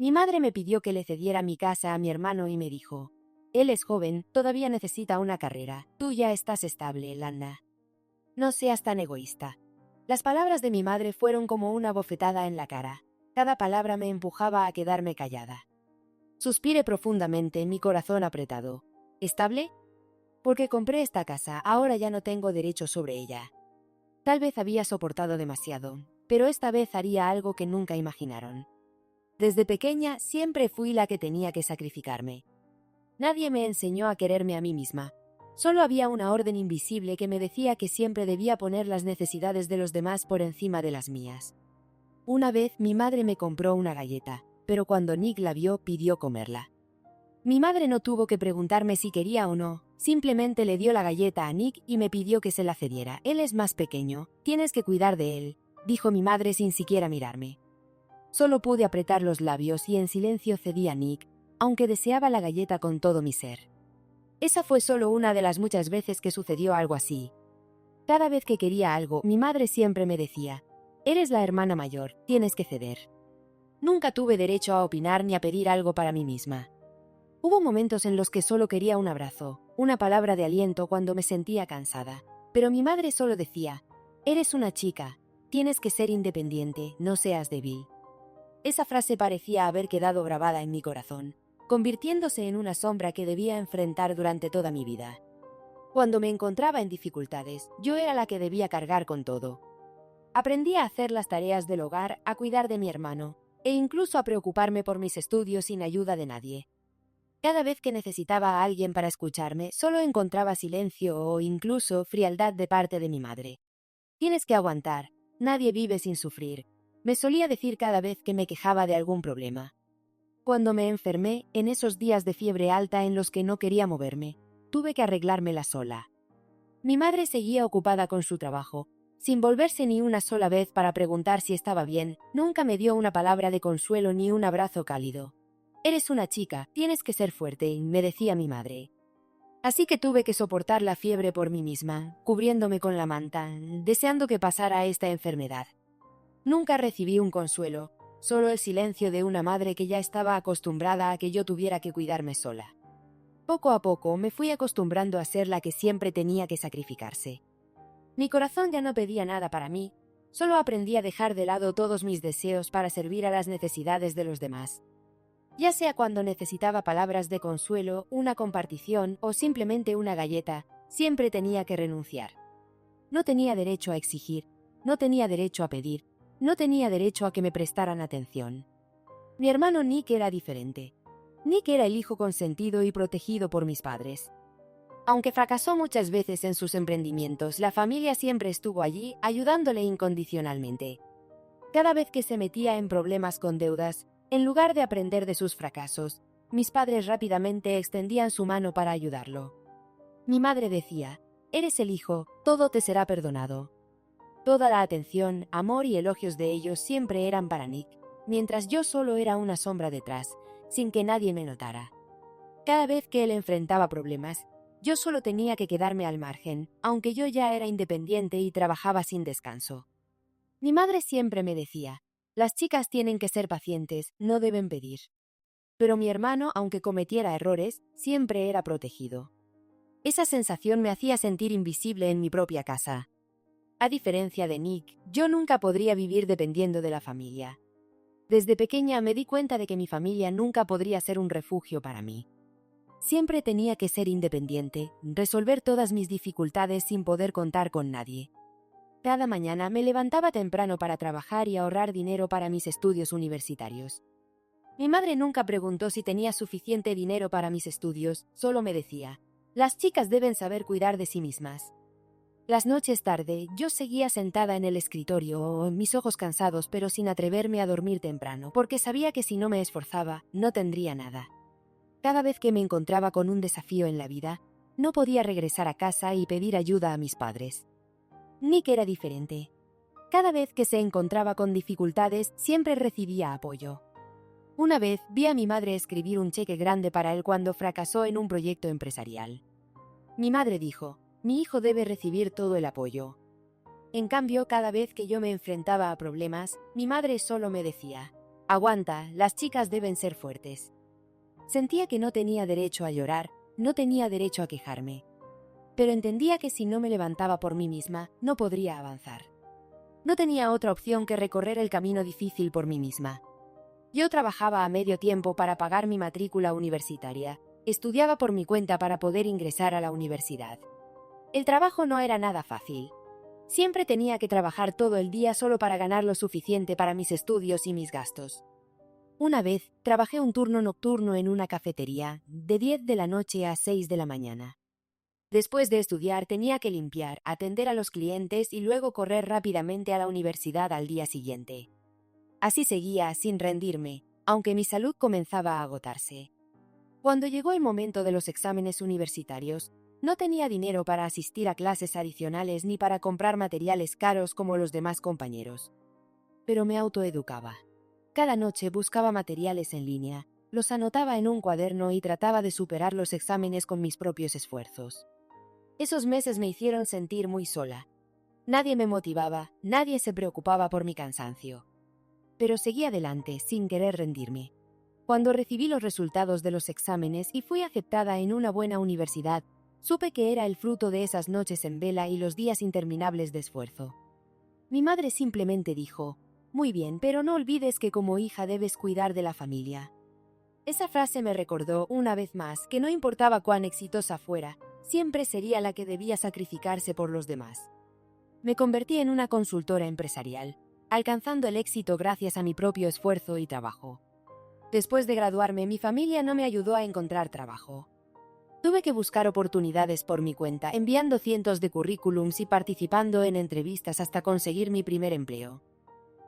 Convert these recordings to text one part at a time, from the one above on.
Mi madre me pidió que le cediera mi casa a mi hermano y me dijo: él es joven, todavía necesita una carrera. Tú ya estás estable, Lana. No seas tan egoísta. Las palabras de mi madre fueron como una bofetada en la cara. Cada palabra me empujaba a quedarme callada. Suspiré profundamente, mi corazón apretado. ¿Estable? Porque compré esta casa, ahora ya no tengo derecho sobre ella. Tal vez había soportado demasiado, pero esta vez haría algo que nunca imaginaron. Desde pequeña siempre fui la que tenía que sacrificarme. Nadie me enseñó a quererme a mí misma. Solo había una orden invisible que me decía que siempre debía poner las necesidades de los demás por encima de las mías. Una vez mi madre me compró una galleta, pero cuando Nick la vio pidió comerla. Mi madre no tuvo que preguntarme si quería o no, simplemente le dio la galleta a Nick y me pidió que se la cediera. Él es más pequeño, tienes que cuidar de él, dijo mi madre sin siquiera mirarme. Solo pude apretar los labios y en silencio cedí a Nick, aunque deseaba la galleta con todo mi ser. Esa fue solo una de las muchas veces que sucedió algo así. Cada vez que quería algo, mi madre siempre me decía: eres la hermana mayor, tienes que ceder. Nunca tuve derecho a opinar ni a pedir algo para mí misma. Hubo momentos en los que solo quería un abrazo, una palabra de aliento cuando me sentía cansada. Pero mi madre solo decía: eres una chica, tienes que ser independiente, no seas débil. Esa frase parecía haber quedado grabada en mi corazón, convirtiéndose en una sombra que debía enfrentar durante toda mi vida. Cuando me encontraba en dificultades, yo era la que debía cargar con todo. Aprendí a hacer las tareas del hogar, a cuidar de mi hermano, e incluso a preocuparme por mis estudios sin ayuda de nadie. Cada vez que necesitaba a alguien para escucharme, solo encontraba silencio o incluso frialdad de parte de mi madre. Tienes que aguantar, nadie vive sin sufrir, me solía decir cada vez que me quejaba de algún problema. Cuando me enfermé, en esos días de fiebre alta en los que no quería moverme, tuve que arreglármela sola. Mi madre seguía ocupada con su trabajo, sin volverse ni una sola vez para preguntar si estaba bien, nunca me dio una palabra de consuelo ni un abrazo cálido. Eres una chica, tienes que ser fuerte, me decía mi madre. Así que tuve que soportar la fiebre por mí misma, cubriéndome con la manta, deseando que pasara esta enfermedad. Nunca recibí un consuelo, solo el silencio de una madre que ya estaba acostumbrada a que yo tuviera que cuidarme sola. Poco a poco me fui acostumbrando a ser la que siempre tenía que sacrificarse. Mi corazón ya no pedía nada para mí, solo aprendí a dejar de lado todos mis deseos para servir a las necesidades de los demás. Ya sea cuando necesitaba palabras de consuelo, una compartición o simplemente una galleta, siempre tenía que renunciar. No tenía derecho a exigir, no tenía derecho a pedir, no tenía derecho a que me prestaran atención. Mi hermano Nick era diferente. Nick era el hijo consentido y protegido por mis padres. Aunque fracasó muchas veces en sus emprendimientos, la familia siempre estuvo allí, ayudándole incondicionalmente. Cada vez que se metía en problemas con deudas, en lugar de aprender de sus fracasos, mis padres rápidamente extendían su mano para ayudarlo. Mi madre decía: eres el hijo, todo te será perdonado. Toda la atención, amor y elogios de ellos siempre eran para Nick, mientras yo solo era una sombra detrás, sin que nadie me notara. Cada vez que él enfrentaba problemas, yo solo tenía que quedarme al margen, aunque yo ya era independiente y trabajaba sin descanso. Mi madre siempre me decía: las chicas tienen que ser pacientes, no deben pedir. Pero mi hermano, aunque cometiera errores, siempre era protegido. Esa sensación me hacía sentir invisible en mi propia casa. A diferencia de Nick, yo nunca podría vivir dependiendo de la familia. Desde pequeña me di cuenta de que mi familia nunca podría ser un refugio para mí. Siempre tenía que ser independiente, resolver todas mis dificultades sin poder contar con nadie. Cada mañana me levantaba temprano para trabajar y ahorrar dinero para mis estudios universitarios. Mi madre nunca preguntó si tenía suficiente dinero para mis estudios, solo me decía: las chicas deben saber cuidar de sí mismas. Las noches tarde, yo seguía sentada en el escritorio, mis ojos cansados pero sin atreverme a dormir temprano, porque sabía que si no me esforzaba, no tendría nada. Cada vez que me encontraba con un desafío en la vida, no podía regresar a casa y pedir ayuda a mis padres. Nick era diferente. Cada vez que se encontraba con dificultades, siempre recibía apoyo. Una vez vi a mi madre escribir un cheque grande para él cuando fracasó en un proyecto empresarial. Mi madre dijo: mi hijo debe recibir todo el apoyo. En cambio, cada vez que yo me enfrentaba a problemas, mi madre solo me decía: Aguanta, las chicas deben ser fuertes. Sentía que no tenía derecho a llorar, no tenía derecho a quejarme. Pero entendía que si no me levantaba por mí misma, no podría avanzar. No tenía otra opción que recorrer el camino difícil por mí misma. Yo trabajaba a medio tiempo para pagar mi matrícula universitaria. Estudiaba por mi cuenta para poder ingresar a la universidad. El trabajo no era nada fácil. Siempre tenía que trabajar todo el día solo para ganar lo suficiente para mis estudios y mis gastos. Una vez, trabajé un turno nocturno en una cafetería, de 10 de la noche a 6 de la mañana. Después de estudiar tenía que limpiar, atender a los clientes y luego correr rápidamente a la universidad al día siguiente. Así seguía, sin rendirme, aunque mi salud comenzaba a agotarse. Cuando llegó el momento de los exámenes universitarios, no tenía dinero para asistir a clases adicionales ni para comprar materiales caros como los demás compañeros. Pero me autoeducaba. Cada noche buscaba materiales en línea, los anotaba en un cuaderno y trataba de superar los exámenes con mis propios esfuerzos. Esos meses me hicieron sentir muy sola. Nadie me motivaba, nadie se preocupaba por mi cansancio. Pero seguí adelante, sin querer rendirme. Cuando recibí los resultados de los exámenes y fui aceptada en una buena universidad, supe que era el fruto de esas noches en vela y los días interminables de esfuerzo. Mi madre simplemente dijo: «Muy bien, pero no olvides que como hija debes cuidar de la familia». Esa frase me recordó, una vez más, que no importaba cuán exitosa fuera, siempre sería la que debía sacrificarse por los demás. Me convertí en una consultora empresarial, alcanzando el éxito gracias a mi propio esfuerzo y trabajo. Después de graduarme, mi familia no me ayudó a encontrar trabajo. Tuve que buscar oportunidades por mi cuenta, enviando cientos de currículums y participando en entrevistas hasta conseguir mi primer empleo.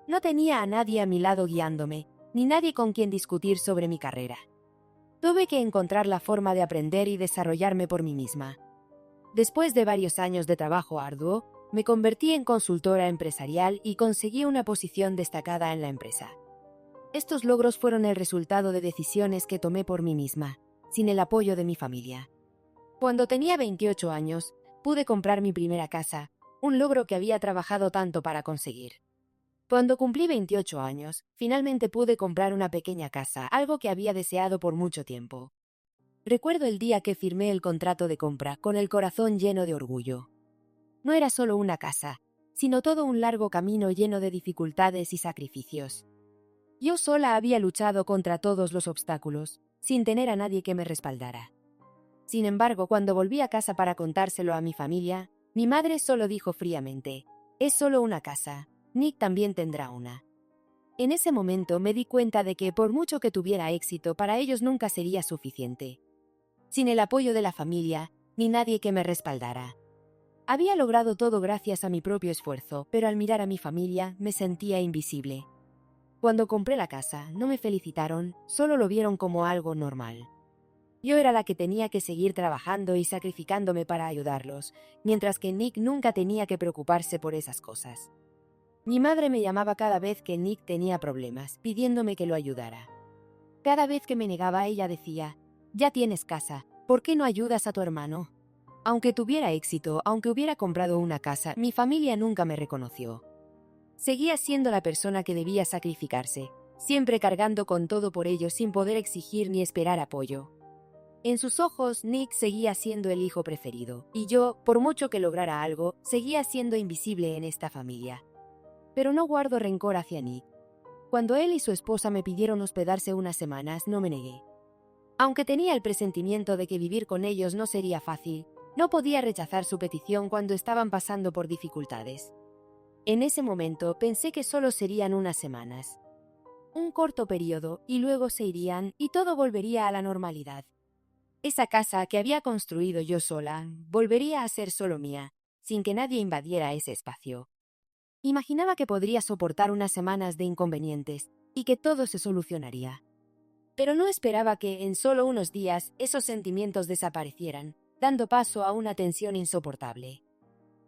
No tenía a nadie a mi lado guiándome, ni nadie con quien discutir sobre mi carrera. Tuve que encontrar la forma de aprender y desarrollarme por mí misma. Después de varios años de trabajo arduo, me convertí en consultora empresarial y conseguí una posición destacada en la empresa. Estos logros fueron el resultado de decisiones que tomé por mí misma, sin el apoyo de mi familia. Cuando tenía 28 años, pude comprar mi primera casa, un logro que había trabajado tanto para conseguir. Cuando cumplí 28 años, finalmente pude comprar una pequeña casa, algo que había deseado por mucho tiempo. Recuerdo el día que firmé el contrato de compra, con el corazón lleno de orgullo. No era solo una casa, sino todo un largo camino lleno de dificultades y sacrificios. Yo sola había luchado contra todos los obstáculos, sin tener a nadie que me respaldara. Sin embargo, cuando volví a casa para contárselo a mi familia, mi madre solo dijo fríamente: «Es solo una casa, Nick también tendrá una». En ese momento me di cuenta de que, por mucho que tuviera éxito, para ellos nunca sería suficiente. Sin el apoyo de la familia, ni nadie que me respaldara. Había logrado todo gracias a mi propio esfuerzo, pero al mirar a mi familia me sentía invisible. Cuando compré la casa, no me felicitaron, solo lo vieron como algo normal. Yo era la que tenía que seguir trabajando y sacrificándome para ayudarlos, mientras que Nick nunca tenía que preocuparse por esas cosas. Mi madre me llamaba cada vez que Nick tenía problemas, pidiéndome que lo ayudara. Cada vez que me negaba, ella decía: «Ya tienes casa, ¿por qué no ayudas a tu hermano?». Aunque tuviera éxito, aunque hubiera comprado una casa, mi familia nunca me reconoció. Seguía siendo la persona que debía sacrificarse, siempre cargando con todo por ellos sin poder exigir ni esperar apoyo. En sus ojos, Nick seguía siendo el hijo preferido, y yo, por mucho que lograra algo, seguía siendo invisible en esta familia. Pero no guardo rencor hacia Nick. Cuando él y su esposa me pidieron hospedarse unas semanas, no me negué. Aunque tenía el presentimiento de que vivir con ellos no sería fácil, no podía rechazar su petición cuando estaban pasando por dificultades. En ese momento pensé que solo serían unas semanas. Un corto periodo, y luego se irían y todo volvería a la normalidad. Esa casa que había construido yo sola volvería a ser solo mía, sin que nadie invadiera ese espacio. Imaginaba que podría soportar unas semanas de inconvenientes y que todo se solucionaría. Pero no esperaba que, en solo unos días, esos sentimientos desaparecieran, dando paso a una tensión insoportable.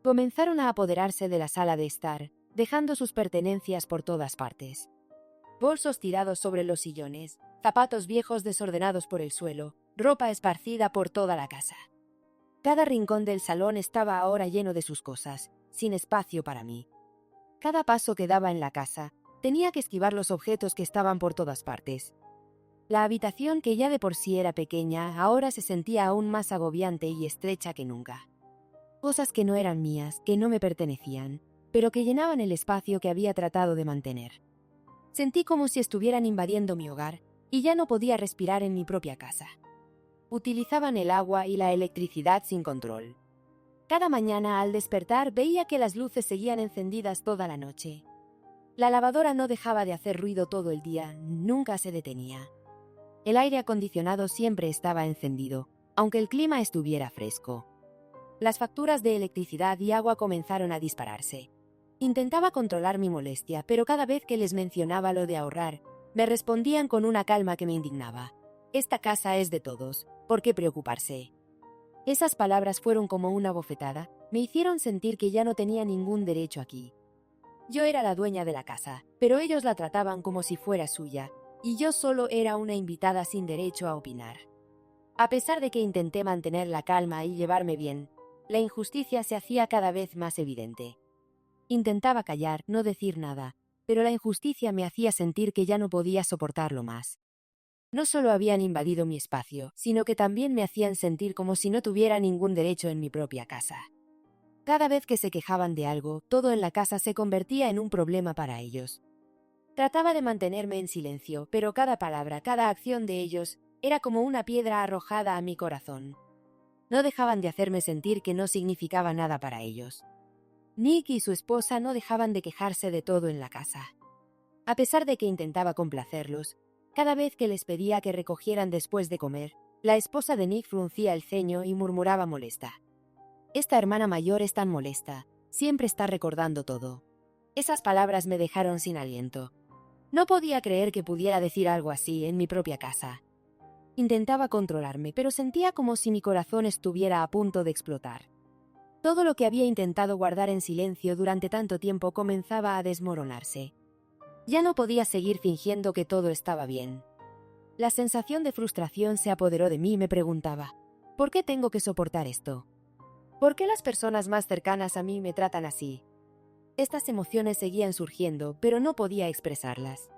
Comenzaron a apoderarse de la sala de estar, dejando sus pertenencias por todas partes. Bolsos tirados sobre los sillones, zapatos viejos desordenados por el suelo, ropa esparcida por toda la casa. Cada rincón del salón estaba ahora lleno de sus cosas, sin espacio para mí. Cada paso que daba en la casa, tenía que esquivar los objetos que estaban por todas partes. La habitación, que ya de por sí era pequeña, ahora se sentía aún más agobiante y estrecha que nunca. Cosas que no eran mías, que no me pertenecían, pero que llenaban el espacio que había tratado de mantener. Sentí como si estuvieran invadiendo mi hogar y ya no podía respirar en mi propia casa. Utilizaban el agua y la electricidad sin control. Cada mañana al despertar veía que las luces seguían encendidas toda la noche. La lavadora no dejaba de hacer ruido todo el día, nunca se detenía. El aire acondicionado siempre estaba encendido, aunque el clima estuviera fresco. Las facturas de electricidad y agua comenzaron a dispararse. Intentaba controlar mi molestia, pero cada vez que les mencionaba lo de ahorrar, me respondían con una calma que me indignaba. Esta casa es de todos, ¿por qué preocuparse? Esas palabras fueron como una bofetada, me hicieron sentir que ya no tenía ningún derecho aquí. Yo era la dueña de la casa, pero ellos la trataban como si fuera suya, y yo solo era una invitada sin derecho a opinar. A pesar de que intenté mantener la calma y llevarme bien, la injusticia se hacía cada vez más evidente. Intentaba callar, no decir nada, pero la injusticia me hacía sentir que ya no podía soportarlo más. No solo habían invadido mi espacio, sino que también me hacían sentir como si no tuviera ningún derecho en mi propia casa. Cada vez que se quejaban de algo, todo en la casa se convertía en un problema para ellos. Trataba de mantenerme en silencio, pero cada palabra, cada acción de ellos, era como una piedra arrojada a mi corazón. No dejaban de hacerme sentir que no significaba nada para ellos. Nick y su esposa no dejaban de quejarse de todo en la casa. A pesar de que intentaba complacerlos, cada vez que les pedía que recogieran después de comer, la esposa de Nick fruncía el ceño y murmuraba molesta. Esta hermana mayor es tan molesta, siempre está recordando todo. Esas palabras me dejaron sin aliento. No podía creer que pudiera decir algo así en mi propia casa. Intentaba controlarme, pero sentía como si mi corazón estuviera a punto de explotar. Todo lo que había intentado guardar en silencio durante tanto tiempo comenzaba a desmoronarse. Ya no podía seguir fingiendo que todo estaba bien. La sensación de frustración se apoderó de mí y me preguntaba, ¿por qué tengo que soportar esto? ¿Por qué las personas más cercanas a mí me tratan así? Estas emociones seguían surgiendo, pero no podía expresarlas.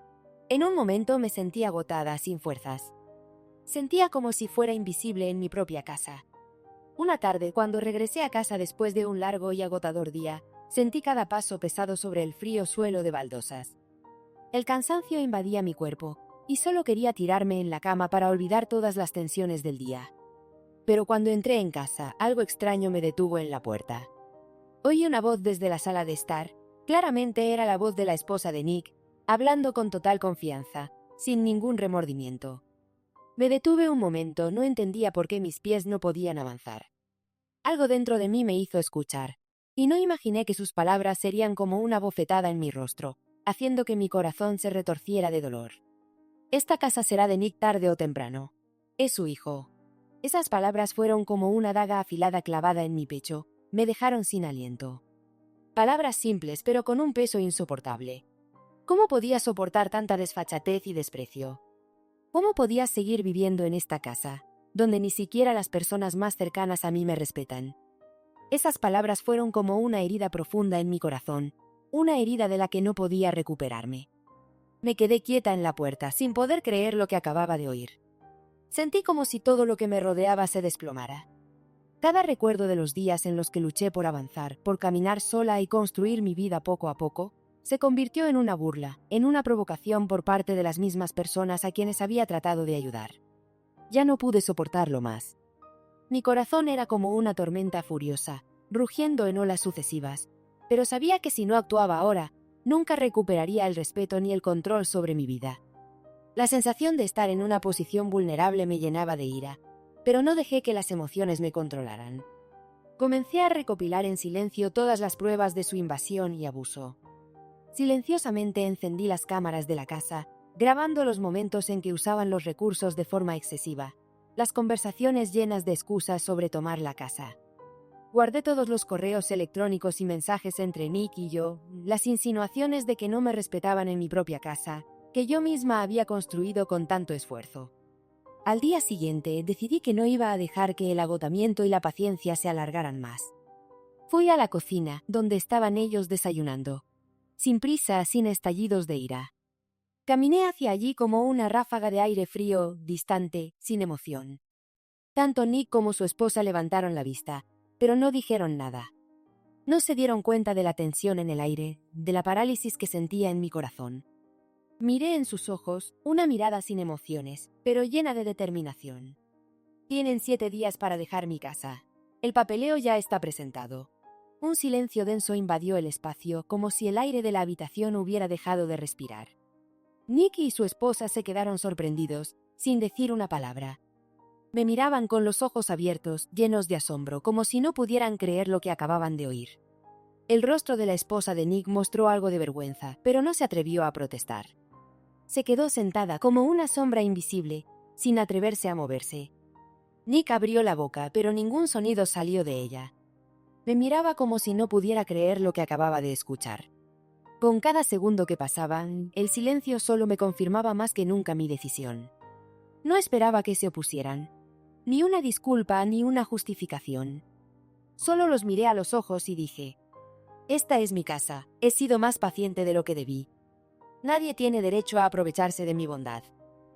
En un momento me sentí agotada, sin fuerzas. Sentía como si fuera invisible en mi propia casa. Una tarde, cuando regresé a casa después de un largo y agotador día, sentí cada paso pesado sobre el frío suelo de baldosas. El cansancio invadía mi cuerpo, y solo quería tirarme en la cama para olvidar todas las tensiones del día. Pero cuando entré en casa, algo extraño me detuvo en la puerta. Oí una voz desde la sala de estar, claramente era la voz de la esposa de Nick, hablando con total confianza, sin ningún remordimiento. Me detuve un momento, no entendía por qué mis pies no podían avanzar. Algo dentro de mí me hizo escuchar, y no imaginé que sus palabras serían como una bofetada en mi rostro, haciendo que mi corazón se retorciera de dolor. Esta casa será de Nick tarde o temprano. Es su hijo. Esas palabras fueron como una daga afilada clavada en mi pecho, me dejaron sin aliento. Palabras simples pero con un peso insoportable. ¿Cómo podía soportar tanta desfachatez y desprecio? ¿Cómo podía seguir viviendo en esta casa, donde ni siquiera las personas más cercanas a mí me respetan? Esas palabras fueron como una herida profunda en mi corazón, una herida de la que no podía recuperarme. Me quedé quieta en la puerta, sin poder creer lo que acababa de oír. Sentí como si todo lo que me rodeaba se desplomara. Cada recuerdo de los días en los que luché por avanzar, por caminar sola y construir mi vida poco a poco, se convirtió en una burla, en una provocación por parte de las mismas personas a quienes había tratado de ayudar. Ya no pude soportarlo más. Mi corazón era como una tormenta furiosa, rugiendo en olas sucesivas, pero sabía que si no actuaba ahora, nunca recuperaría el respeto ni el control sobre mi vida. La sensación de estar en una posición vulnerable me llenaba de ira, pero no dejé que las emociones me controlaran. Comencé a recopilar en silencio todas las pruebas de su invasión y abuso. Silenciosamente encendí las cámaras de la casa, grabando los momentos en que usaban los recursos de forma excesiva, las conversaciones llenas de excusas sobre tomar la casa. Guardé todos los correos electrónicos y mensajes entre Nick y yo, las insinuaciones de que no me respetaban en mi propia casa, que yo misma había construido con tanto esfuerzo. Al día siguiente decidí que no iba a dejar que el agotamiento y la paciencia se alargaran más. Fui a la cocina, donde estaban ellos desayunando. sin prisa, sin estallidos de ira. Caminé hacia allí como una ráfaga de aire frío, distante, sin emoción. Tanto Nick como su esposa levantaron la vista, pero no dijeron nada. No se dieron cuenta de la tensión en el aire, de la parálisis que sentía en mi corazón. Miré en sus ojos, una mirada sin emociones, pero llena de determinación. Tienen 7 días para dejar mi casa. El papeleo ya está presentado. Un silencio denso invadió el espacio, como si el aire de la habitación hubiera dejado de respirar. Nick y su esposa se quedaron sorprendidos, sin decir una palabra. Me miraban con los ojos abiertos, llenos de asombro, como si no pudieran creer lo que acababan de oír. El rostro de la esposa de Nick mostró algo de vergüenza, pero no se atrevió a protestar. Se quedó sentada como una sombra invisible, sin atreverse a moverse. Nick abrió la boca, pero ningún sonido salió de ella. Me miraba como si no pudiera creer lo que acababa de escuchar. Con cada segundo que pasaba, el silencio solo me confirmaba más que nunca mi decisión. No esperaba que se opusieran. Ni una disculpa ni una justificación. Solo los miré a los ojos y dije: esta es mi casa, he sido más paciente de lo que debí. Nadie tiene derecho a aprovecharse de mi bondad.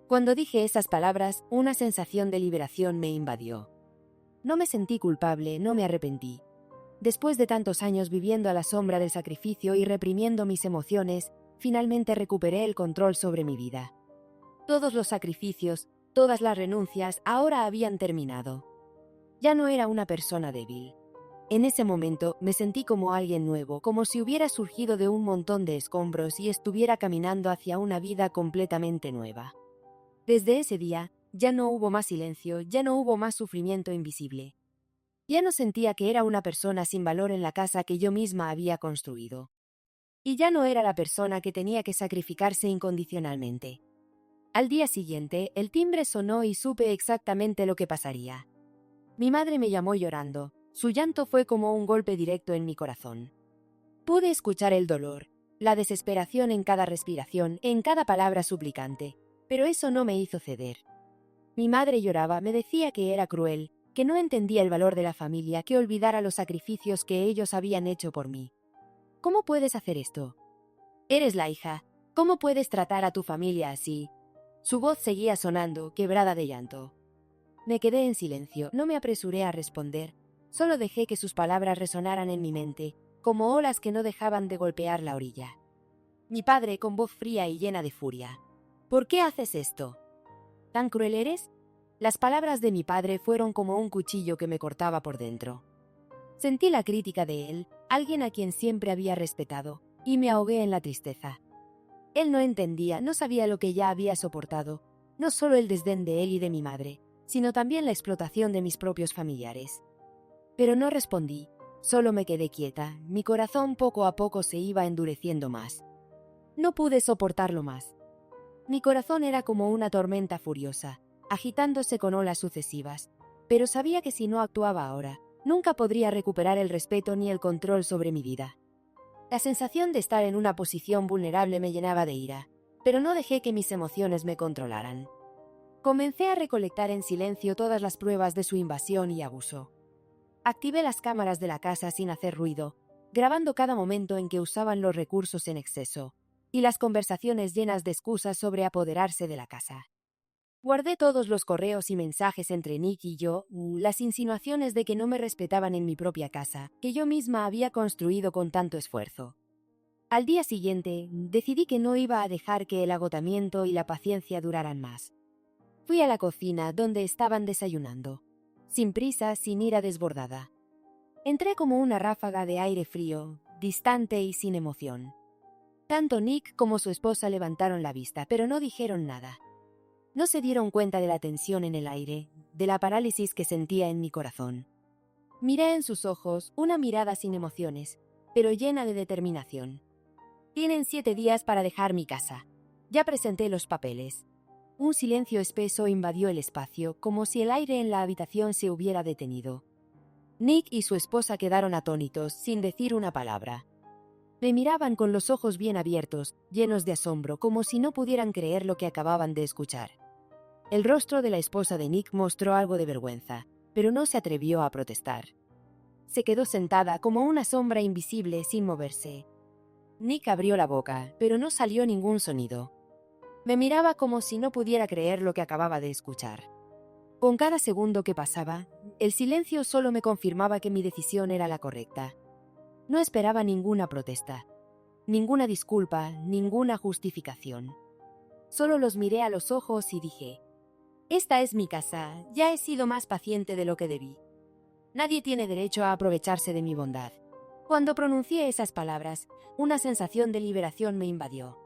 Cuando dije esas palabras, una sensación de liberación me invadió. No me sentí culpable, no me arrepentí. Después de tantos años viviendo a la sombra del sacrificio y reprimiendo mis emociones, finalmente recuperé el control sobre mi vida. Todos los sacrificios, todas las renuncias ahora habían terminado. Ya no era una persona débil. En ese momento me sentí como alguien nuevo, como si hubiera surgido de un montón de escombros y estuviera caminando hacia una vida completamente nueva. Desde ese día, ya no hubo más silencio, ya no hubo más sufrimiento invisible. Ya no sentía que era una persona sin valor en la casa que yo misma había construido. Y ya no era la persona que tenía que sacrificarse incondicionalmente. Al día siguiente, el timbre sonó y supe exactamente lo que pasaría. Mi madre me llamó llorando. Su llanto fue como un golpe directo en mi corazón. Pude escuchar el dolor, la desesperación en cada respiración, en cada palabra suplicante, pero eso no me hizo ceder. Mi madre lloraba, me decía que era cruel, que no entendía el valor de la familia, que olvidara los sacrificios que ellos habían hecho por mí. ¿Cómo puedes hacer esto? Eres la hija. ¿Cómo puedes tratar a tu familia así? Su voz seguía sonando, quebrada de llanto. Me quedé en silencio, no me apresuré a responder, solo dejé que sus palabras resonaran en mi mente, como olas que no dejaban de golpear la orilla. Mi padre, con voz fría y llena de furia: ¿por qué haces esto? ¿Tan cruel eres? Las palabras de mi padre fueron como un cuchillo que me cortaba por dentro. Sentí la crítica de él, alguien a quien siempre había respetado, y me ahogué en la tristeza. Él no entendía, no sabía lo que ya había soportado, no solo el desdén de él y de mi madre, sino también la explotación de mis propios familiares. Pero no respondí, solo me quedé quieta, mi corazón poco a poco se iba endureciendo más. No pude soportarlo más. Mi corazón era como una tormenta furiosa, agitándose con olas sucesivas, pero sabía que si no actuaba ahora, nunca podría recuperar el respeto ni el control sobre mi vida. La sensación de estar en una posición vulnerable me llenaba de ira, pero no dejé que mis emociones me controlaran. Comencé a recolectar en silencio todas las pruebas de su invasión y abuso. Activé las cámaras de la casa sin hacer ruido, grabando cada momento en que usaban los recursos en exceso, y las conversaciones llenas de excusas sobre apoderarse de la casa. Guardé todos los correos y mensajes entre Nick y yo, las insinuaciones de que no me respetaban en mi propia casa, que yo misma había construido con tanto esfuerzo. Al día siguiente, decidí que no iba a dejar que el agotamiento y la paciencia duraran más. Fui a la cocina, donde estaban desayunando, sin prisa, sin ira desbordada. Entré como una ráfaga de aire frío, distante y sin emoción. Tanto Nick como su esposa levantaron la vista, pero no dijeron nada. No se dieron cuenta de la tensión en el aire, de la parálisis que sentía en mi corazón. Miré en sus ojos, una mirada sin emociones, pero llena de determinación. Tienen 7 días para dejar mi casa. Ya presenté los papeles. Un silencio espeso invadió el espacio, como si el aire en la habitación se hubiera detenido. Nick y su esposa quedaron atónitos, sin decir una palabra. Me miraban con los ojos bien abiertos, llenos de asombro, como si no pudieran creer lo que acababan de escuchar. El rostro de la esposa de Nick mostró algo de vergüenza, pero no se atrevió a protestar. Se quedó sentada como una sombra invisible sin moverse. Nick abrió la boca, pero no salió ningún sonido. Me miraba como si no pudiera creer lo que acababa de escuchar. Con cada segundo que pasaba, el silencio solo me confirmaba que mi decisión era la correcta. No esperaba ninguna protesta, ninguna disculpa, ninguna justificación. Solo los miré a los ojos y dije: esta es mi casa, ya he sido más paciente de lo que debí. Nadie tiene derecho a aprovecharse de mi bondad. Cuando pronuncié esas palabras, una sensación de liberación me invadió.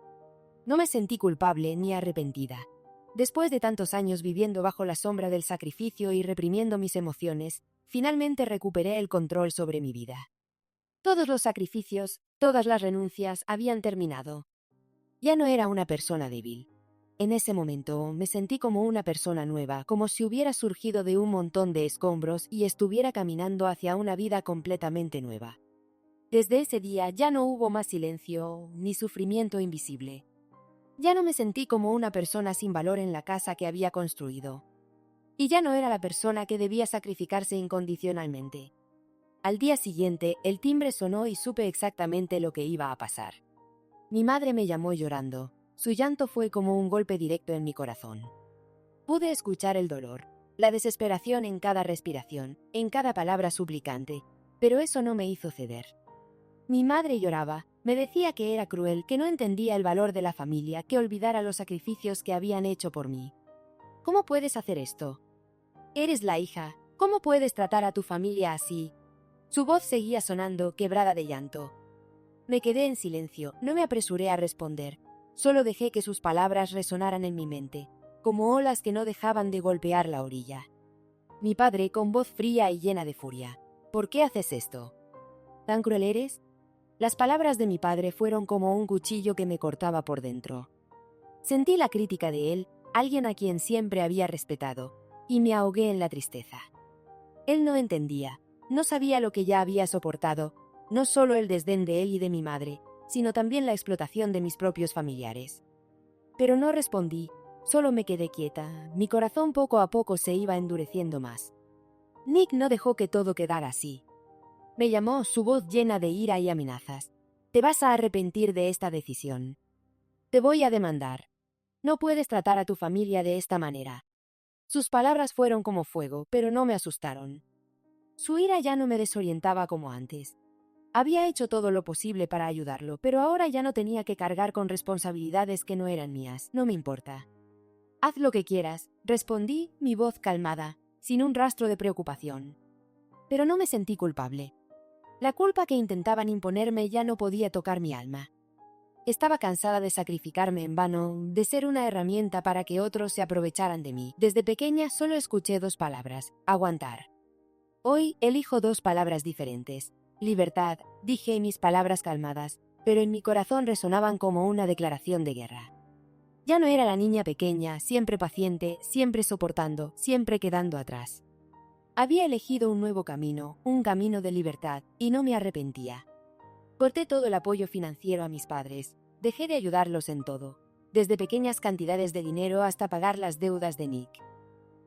No me sentí culpable ni arrepentida. Después de tantos años viviendo bajo la sombra del sacrificio y reprimiendo mis emociones, finalmente recuperé el control sobre mi vida. Todos los sacrificios, todas las renuncias habían terminado. Ya no era una persona débil. En ese momento me sentí como una persona nueva, como si hubiera surgido de un montón de escombros y estuviera caminando hacia una vida completamente nueva. Desde ese día ya no hubo más silencio ni sufrimiento invisible. Ya no me sentí como una persona sin valor en la casa que había construido. Y ya no era la persona que debía sacrificarse incondicionalmente. Al día siguiente, el timbre sonó y supe exactamente lo que iba a pasar. Mi madre me llamó llorando. Su llanto fue como un golpe directo en mi corazón. Pude escuchar el dolor, la desesperación en cada respiración, en cada palabra suplicante, pero eso no me hizo ceder. Mi madre lloraba, me decía que era cruel, que no entendía el valor de la familia, que olvidara los sacrificios que habían hecho por mí. ¿Cómo puedes hacer esto? Eres la hija, ¿cómo puedes tratar a tu familia así? Su voz seguía sonando, quebrada de llanto. Me quedé en silencio, no me apresuré a responder. Solo dejé que sus palabras resonaran en mi mente, como olas que no dejaban de golpear la orilla. Mi padre, con voz fría y llena de furia: ¿por qué haces esto? ¿Tan cruel eres? Las palabras de mi padre fueron como un cuchillo que me cortaba por dentro. Sentí la crítica de él, alguien a quien siempre había respetado, y me ahogué en la tristeza. Él no entendía, no sabía lo que ya había soportado, no solo el desdén de él y de mi madre, sino también la explotación de mis propios familiares. Pero no respondí, solo me quedé quieta, mi corazón poco a poco se iba endureciendo más. Nick no dejó que todo quedara así. Me llamó, su voz llena de ira y amenazas. Te vas a arrepentir de esta decisión. Te voy a demandar. No puedes tratar a tu familia de esta manera. Sus palabras fueron como fuego, pero no me asustaron. Su ira ya no me desorientaba como antes. Había hecho todo lo posible para ayudarlo, pero ahora ya no tenía que cargar con responsabilidades que no eran mías. No me importa. Haz lo que quieras, respondí, mi voz calmada, sin un rastro de preocupación. Pero no me sentí culpable. La culpa que intentaban imponerme ya no podía tocar mi alma. Estaba cansada de sacrificarme en vano, de ser una herramienta para que otros se aprovecharan de mí. Desde pequeña solo escuché dos palabras: aguantar. Hoy elijo dos palabras diferentes. Libertad, dije mis palabras calmadas, pero en mi corazón resonaban como una declaración de guerra. Ya no era la niña pequeña, siempre paciente, siempre soportando, siempre quedando atrás. Había elegido un nuevo camino, un camino de libertad, y no me arrepentía. Corté todo el apoyo financiero a mis padres, dejé de ayudarlos en todo, desde pequeñas cantidades de dinero hasta pagar las deudas de Nick.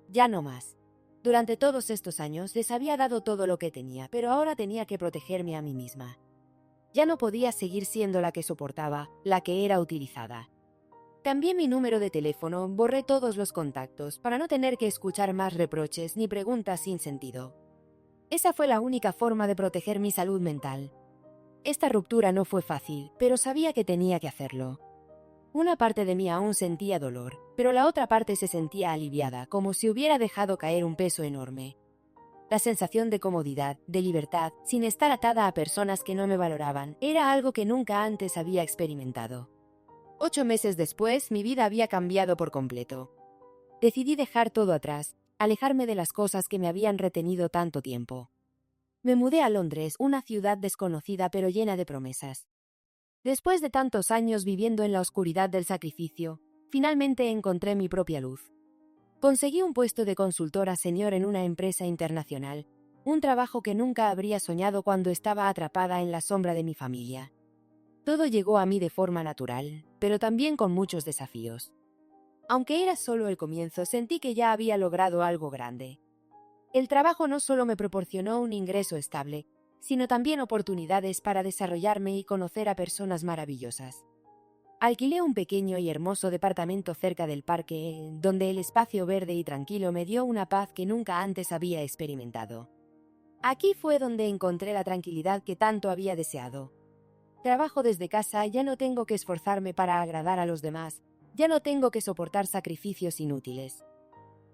Ya no más. Durante todos estos años les había dado todo lo que tenía, pero ahora tenía que protegerme a mí misma. Ya no podía seguir siendo la que soportaba, la que era utilizada. Cambié mi número de teléfono, borré todos los contactos para no tener que escuchar más reproches ni preguntas sin sentido. Esa fue la única forma de proteger mi salud mental. Esta ruptura no fue fácil, pero sabía que tenía que hacerlo. Una parte de mí aún sentía dolor, pero la otra parte se sentía aliviada, como si hubiera dejado caer un peso enorme. La sensación de comodidad, de libertad, sin estar atada a personas que no me valoraban, era algo que nunca antes había experimentado. 8 meses después, mi vida había cambiado por completo. Decidí dejar todo atrás, alejarme de las cosas que me habían retenido tanto tiempo. Me mudé a Londres, una ciudad desconocida pero llena de promesas. Después de tantos años viviendo en la oscuridad del sacrificio, finalmente encontré mi propia luz. Conseguí un puesto de consultora senior en una empresa internacional, un trabajo que nunca habría soñado cuando estaba atrapada en la sombra de mi familia. Todo llegó a mí de forma natural, pero también con muchos desafíos. Aunque era solo el comienzo, sentí que ya había logrado algo grande. El trabajo no solo me proporcionó un ingreso estable, sino también oportunidades para desarrollarme y conocer a personas maravillosas. Alquilé un pequeño y hermoso departamento cerca del parque, donde el espacio verde y tranquilo me dio una paz que nunca antes había experimentado. Aquí fue donde encontré la tranquilidad que tanto había deseado. Trabajo desde casa, ya no tengo que esforzarme para agradar a los demás, ya no tengo que soportar sacrificios inútiles.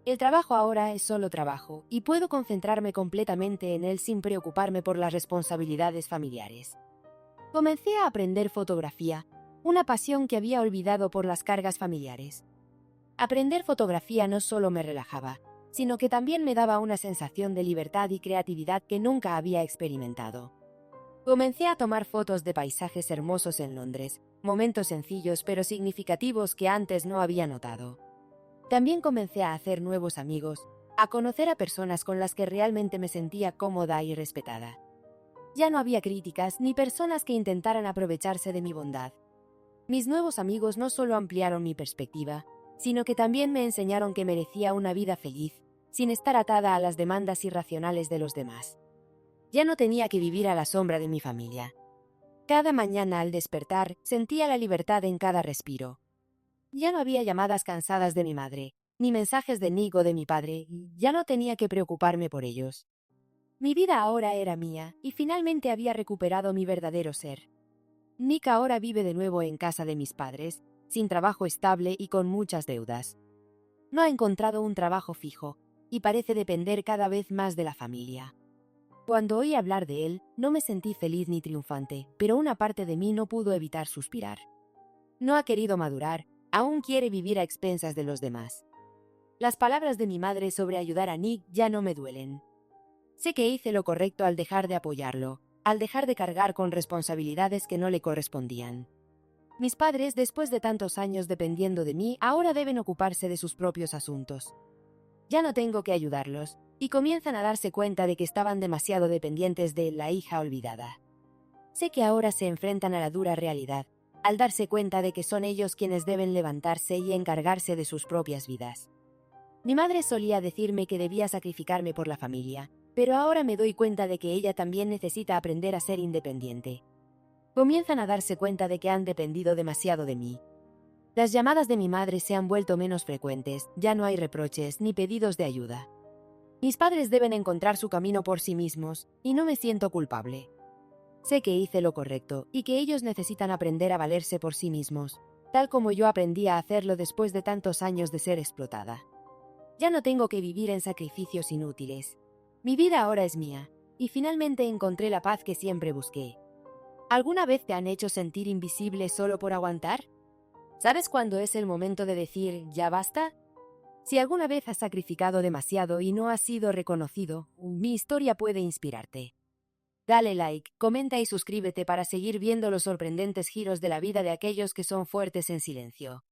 El trabajo ahora es solo trabajo, y puedo concentrarme completamente en él sin preocuparme por las responsabilidades familiares. Comencé a aprender fotografía, una pasión que había olvidado por las cargas familiares. Aprender fotografía no solo me relajaba, sino que también me daba una sensación de libertad y creatividad que nunca había experimentado. Comencé a tomar fotos de paisajes hermosos en Londres, momentos sencillos pero significativos que antes no había notado. También comencé a hacer nuevos amigos, a conocer a personas con las que realmente me sentía cómoda y respetada. Ya no había críticas ni personas que intentaran aprovecharse de mi bondad. Mis nuevos amigos no solo ampliaron mi perspectiva, sino que también me enseñaron que merecía una vida feliz, sin estar atada a las demandas irracionales de los demás. Ya no tenía que vivir a la sombra de mi familia. Cada mañana al despertar sentía la libertad en cada respiro. Ya no había llamadas cansadas de mi madre, ni mensajes de Nick o de mi padre, y ya no tenía que preocuparme por ellos. Mi vida ahora era mía, y finalmente había recuperado mi verdadero ser. Nick ahora vive de nuevo en casa de mis padres, sin trabajo estable y con muchas deudas. No ha encontrado un trabajo fijo, y parece depender cada vez más de la familia. Cuando oí hablar de él, no me sentí feliz ni triunfante, pero una parte de mí no pudo evitar suspirar. No ha querido madurar, aún quiere vivir a expensas de los demás. Las palabras de mi madre sobre ayudar a Nick ya no me duelen. Sé que hice lo correcto al dejar de apoyarlo, al dejar de cargar con responsabilidades que no le correspondían. Mis padres, después de tantos años dependiendo de mí, ahora deben ocuparse de sus propios asuntos. Ya no tengo que ayudarlos, y comienzan a darse cuenta de que estaban demasiado dependientes de la hija olvidada. Sé que ahora se enfrentan a la dura realidad, al darse cuenta de que son ellos quienes deben levantarse y encargarse de sus propias vidas. Mi madre solía decirme que debía sacrificarme por la familia, pero ahora me doy cuenta de que ella también necesita aprender a ser independiente. Comienzan a darse cuenta de que han dependido demasiado de mí. Las llamadas de mi madre se han vuelto menos frecuentes, ya no hay reproches ni pedidos de ayuda. Mis padres deben encontrar su camino por sí mismos, y no me siento culpable. Sé que hice lo correcto, y que ellos necesitan aprender a valerse por sí mismos, tal como yo aprendí a hacerlo después de tantos años de ser explotada. Ya no tengo que vivir en sacrificios inútiles. Mi vida ahora es mía, y finalmente encontré la paz que siempre busqué. ¿Alguna vez te han hecho sentir invisible solo por aguantar? ¿Sabes cuándo es el momento de decir, ya basta? Si alguna vez has sacrificado demasiado y no has sido reconocido, mi historia puede inspirarte. Dale like, comenta y suscríbete para seguir viendo los sorprendentes giros de la vida de aquellos que son fuertes en silencio.